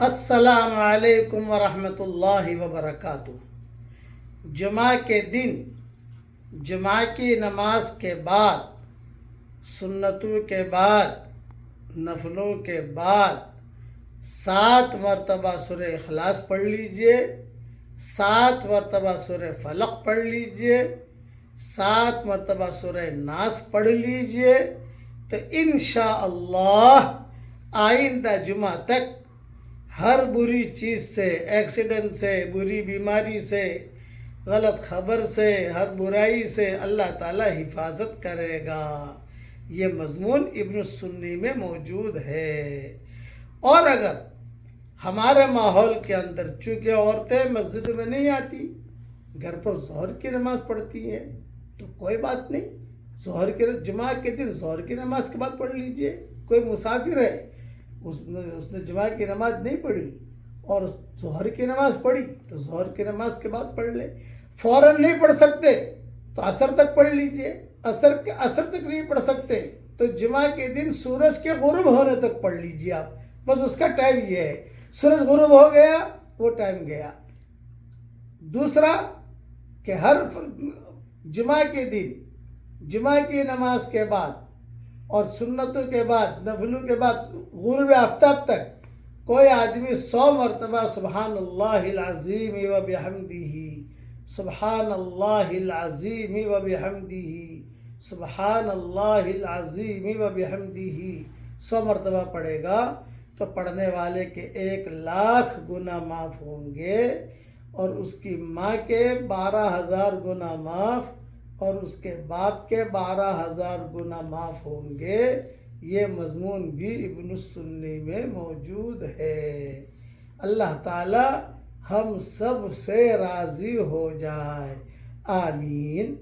السلام علیکم ورحمۃ اللہ وبرکاتہ۔ جمعہ کے دن جمعہ کی نماز کے بعد، سنتوں کے بعد، نفلوں کے بعد 7 مرتبہ سورہ اخلاص پڑھ لیجئے، 7 مرتبہ سورہ فلق پڑھ لیجئے، 7 مرتبہ سورہ ناس پڑھ لیجئے، تو انشاءاللہ آئندہ جمعہ تک ہر بری چیز سے، ایکسیڈنٹ سے، بری بیماری سے، غلط خبر سے، ہر برائی سے اللہ تعالی حفاظت کرے گا۔ یہ مضمون ابن السنی میں موجود ہے۔ اور اگر ہمارے ماحول کے اندر چونکہ عورتیں مسجد میں نہیں آتی، گھر پر ظہر کی نماز پڑھتی ہیں، تو کوئی بات نہیں، جمعہ کے دن ظہر کی نماز کے بعد پڑھ لیجئے۔ کوئی مسافر ہے، اس نے جمعہ کی نماز نہیں پڑھی اور ظہر کی نماز پڑھی، تو ظہر کی نماز کے بعد پڑھ لے۔ فوراً نہیں پڑھ سکتے تو عصر تک پڑھ لیجئے، عصر تک نہیں پڑھ سکتے تو جمعہ کے دن سورج کے غروب ہونے تک پڑھ لیجئے آپ، بس اس کا ٹائم یہ ہے، سورج غروب ہو گیا وہ ٹائم گیا۔ دوسرا کہ ہر جمعہ کے دن جمعہ کی نماز کے بعد اور سنتوں کے بعد، نفلوں کے بعد غروب آفتاب تک کوئی آدمی 100 مرتبہ سبحان اللہ العظیم و بحمدہ، سبحان اللہ العظیم و بحمدہ، سبحان اللہ العظیم و بحمدہ 100 مرتبہ پڑھے گا تو پڑھنے والے کے 1,00,000 گناہ معاف ہوں گے، اور اس کی ماں کے 12,000 گناہ معاف، اور اس کے باپ کے 12,000 گناہ معاف ہوں گے۔ یہ مضمون بھی ابن السنی میں موجود ہے۔ اللہ تعالی ہم سب سے راضی ہو جائے، آمین۔